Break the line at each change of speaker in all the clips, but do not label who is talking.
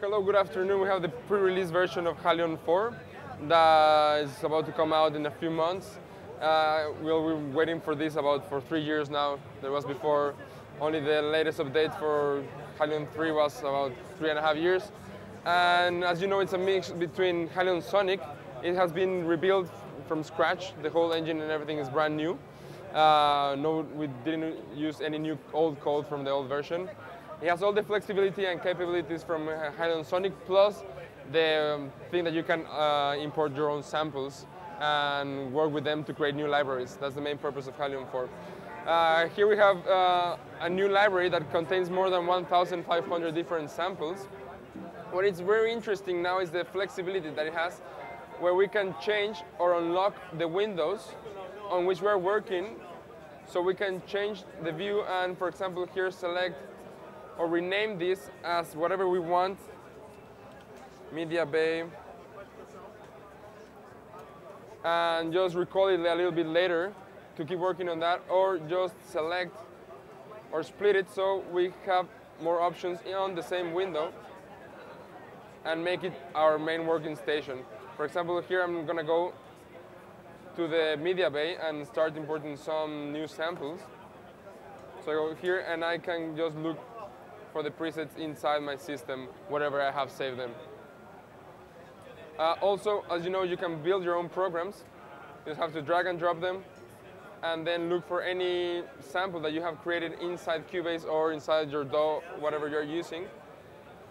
hello, good afternoon. We have the pre-release version of Halion 4 that is about to come out in a few months. We'll be waiting for this for 3 years now. There was before, only the latest update for Halion 3 was about 3.5 years. And as you know, it's a mix between Halion Sonic. It has been rebuilt from scratch. The whole engine and everything is brand new. No, we didn't use any old code from the old version. It has all the flexibility and capabilities from Halion Sonic, plus the thing that you can import your own samples and work with them to create new libraries. That's the main purpose of Halion 4. Here we have a new library that contains more than 1,500 different samples. What is very interesting now is the flexibility that it has, where we can change or unlock the windows on which we're working. So we can change the view and, for example, here select or rename this as whatever we want. Media Bay. And just recall it a little bit later to keep working on that, or just select or split it so we have more options on the same window and make it our main working station. For example, here I'm gonna go to the media bay and start importing some new samples. So I go here and I can just look for the presets inside my system, whatever I have saved them. Also, as you know, you can build your own programs. You just have to drag and drop them and then look for any sample that you have created inside Cubase or inside your DAW, whatever you're using.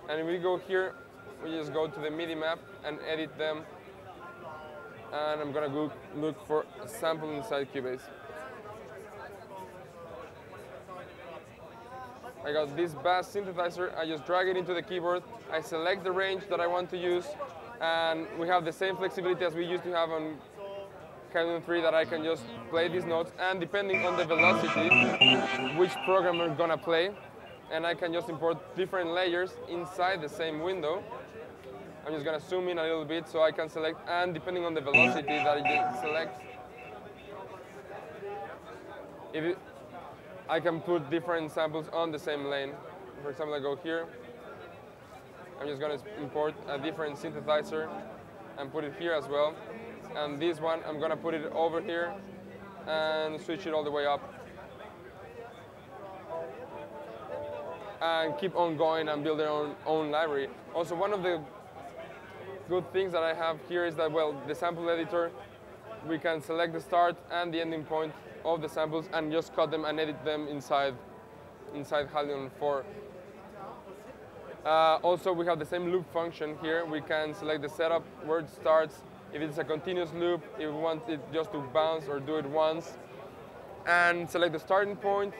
And if we go here, we just go to the MIDI map and edit them. And I'm gonna go look for a sample inside Cubase. I got this bass synthesizer. I just drag it into the keyboard. I select the range that I want to use, and we have the same flexibility as we used to have on Halion 3, that I can just play these notes, and depending on the velocity, which program we're gonna play, and I can just import different layers inside the same window. I'm just gonna zoom in a little bit so I can select, and depending on the velocity that I select, I can put different samples on the same lane. For example, I go here. I'm just gonna import a different synthesizer and put it here as well. And this one, I'm gonna put it over here and switch it all the way up. And keep on going and build their own library. Also, one of the good things that I have here is that, well, the sample editor, we can select the start and the ending point of the samples and just cut them and edit them inside Halion 4. Also, we have the same loop function here. We can select the setup, where it starts, if it's a continuous loop, if we want it just to bounce or do it once, and select the starting point,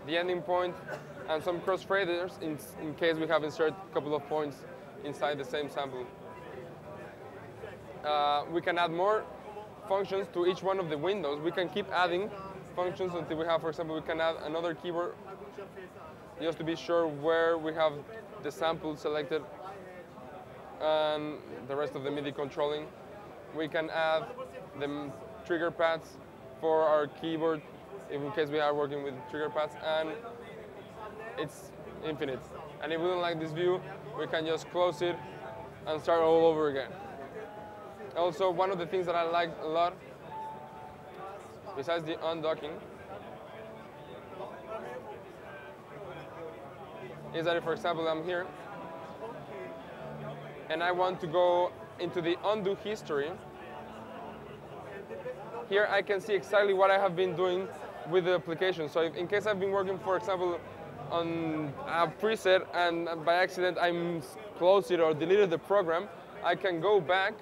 the ending point, and some crossfaders in case we have inserted a couple of points inside the same sample. We can add more functions to each one of the windows. We can keep adding functions until we have, for example, we can add another keyboard just to be sure where we have the sample selected and the rest of the MIDI controlling. We can add the trigger pads for our keyboard in case we are working with trigger pads, and it's infinite. And if we don't like this view, we can just close it and start all over again. Also, one of the things that I like a lot, besides the undocking, is that if, for example, I'm here and I want to go into the undo history, here I can see exactly what I have been doing with the application. So if, in case I've been working, for example, on a preset and by accident I closed it or deleted the program, I can go back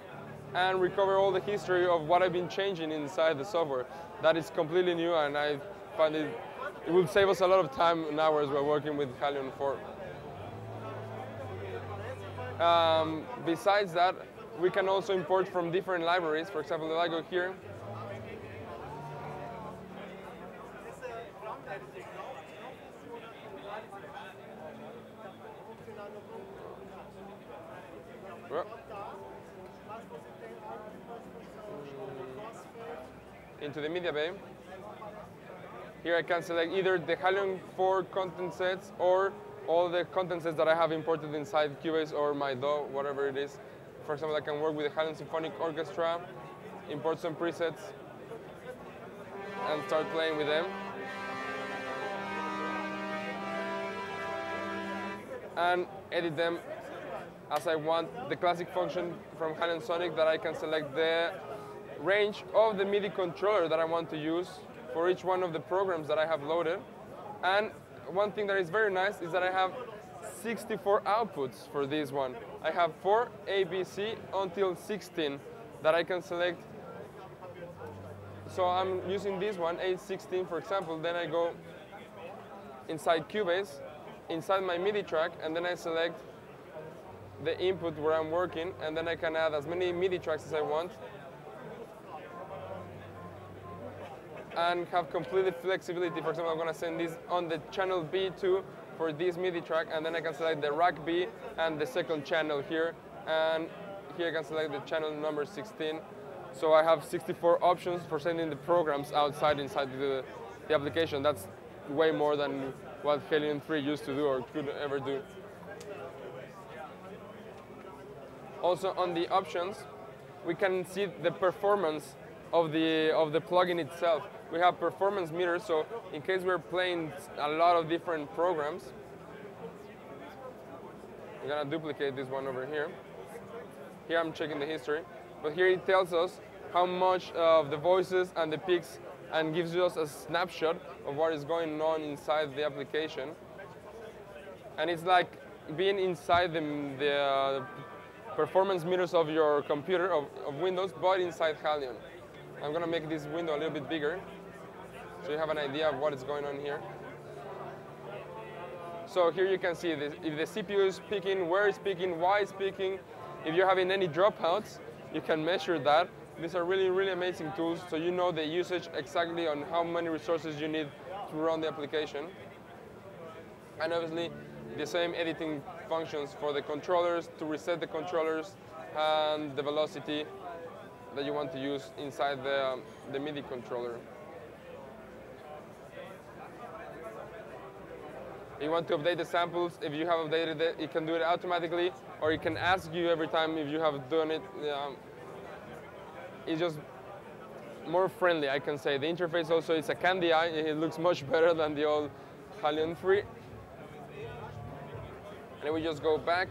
and recover all the history of what I've been changing inside the software. That is completely new, and I find it will save us a lot of time and hours while working with Halion 4. Besides that, we can also import from different libraries. For example, if I go here, into the media bay. Here I can select either the Halion 4 content sets or all the content sets that I have imported inside Cubase or my DAW, whatever it is. For example, I can work with the Halion Symphonic Orchestra, import some presets, and start playing with them. And edit them as I want. The classic function from Halion Sonic that I can select the range of the MIDI controller that I want to use for each one of the programs that I have loaded. And one thing that is very nice is that I have 64 outputs for this one. I have 4 A, B, C until 16 that I can select. So I'm using this one, A16 for example, then I go inside Cubase, inside my MIDI track, and then I select the input where I'm working, and then I can add as many MIDI tracks as I want and have complete flexibility. For example, I'm going to send this on the channel B2 for this MIDI track, and then I can select the rack B and the second channel here, and here I can select the channel number 16. So I have 64 options for sending the programs inside the application. That's way more than what Halion 3 used to do or could ever do. Also on the options, we can see the performance of the plugin itself. We have performance meters, so in case we're playing a lot of different programs, I'm gonna duplicate this one over here. Here I'm checking the history, but here it tells us how much of the voices and the peaks, and gives us a snapshot of what is going on inside the application. And it's like being inside the performance meters of your computer, of Windows, but inside Halion. I'm gonna make this window a little bit bigger so you have an idea of what is going on here. So here you can see this, if the CPU is peaking, where it's peaking, why it's peaking. If you're having any dropouts, you can measure that. These are really, really amazing tools, so you know the usage exactly on how many resources you need to run the application. And obviously, the same editing functions for the controllers, to reset the controllers, and the velocity that you want to use inside the MIDI controller. If you want to update the samples, if you have updated it, it can do it automatically, or it can ask you every time if you have done it. It's just more friendly, I can say. The interface also is a candy eye. It looks much better than the old Halion 3. And then we just go back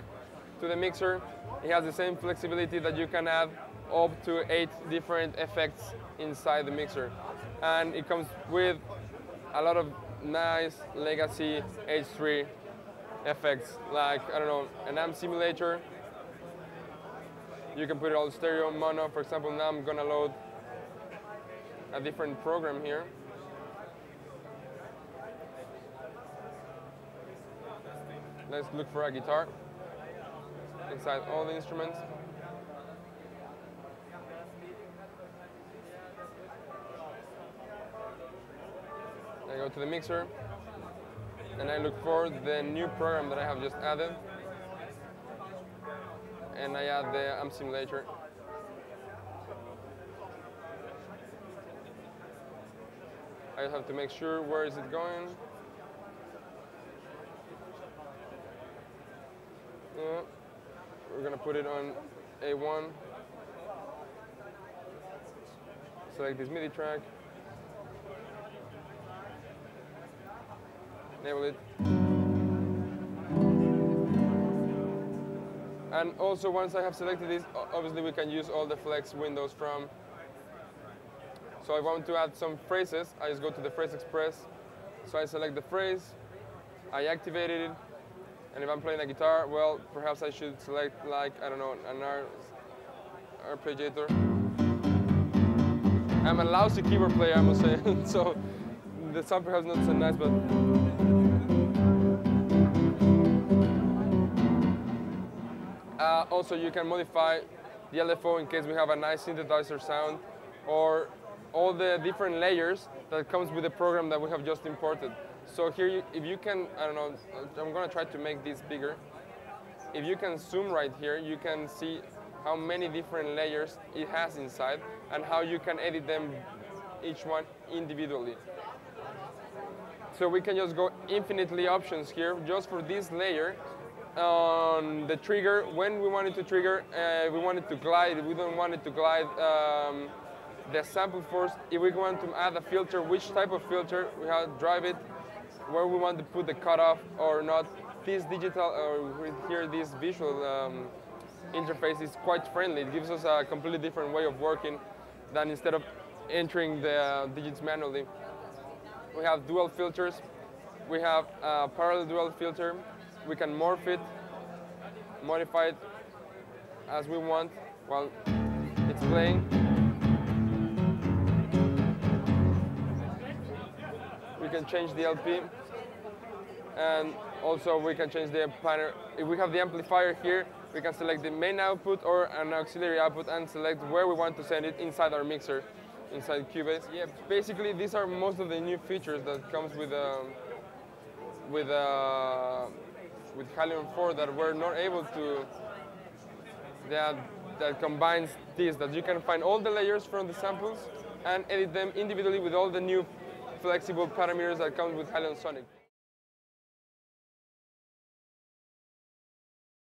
to the mixer. It has the same flexibility that you can add up to 8 different effects inside the mixer. And it comes with a lot of nice legacy H3 effects, like, I don't know, an amp simulator. You can put it all stereo, mono. For example, now I'm gonna load a different program here. Let's look for a guitar inside all the instruments. I go to the mixer and I look for the new program that I have just added. And I add the amp simulator. I have to make sure where is it going. We're gonna put it on A1. Select this MIDI track. Enable it. And also, once I have selected this, obviously we can use all the flex windows from. So I want to add some phrases. I just go to the Phrase Express. So I select the phrase, I activate it, and if I'm playing a guitar, well, perhaps I should select, like, I don't know, an arpeggiator. I'm a lousy keyboard player, I must say, so the sound perhaps not so nice, but. Also, you can modify the LFO in case we have a nice synthesizer sound, or all the different layers that comes with the program that we have just imported. So here, if you can, I don't know, I'm gonna try to make this bigger. If you can zoom right here, you can see how many different layers it has inside and how you can edit them, each one individually. So we can just go infinitely options here just for this layer. On the trigger, when we want it to trigger, we want it to glide. We don't want it to glide the sample first. If we want to add a filter, which type of filter, we have to drive it, where we want to put the cutoff or not. This digital, or here this visual interface is quite friendly. It gives us a completely different way of working than instead of entering the digits manually. We have dual filters. We have a parallel dual filter. We can morph it, modify it as we want while it's playing. We can change the LP, and also we can change the planner. If we have the amplifier here, we can select the main output or an auxiliary output and select where we want to send it inside our mixer, inside Cubase. Yeah, basically these are most of the new features that comes with Halion 4 that we're not able to, that combines this, that you can find all the layers from the samples and edit them individually with all the new flexible parameters that come with Halion Sonic.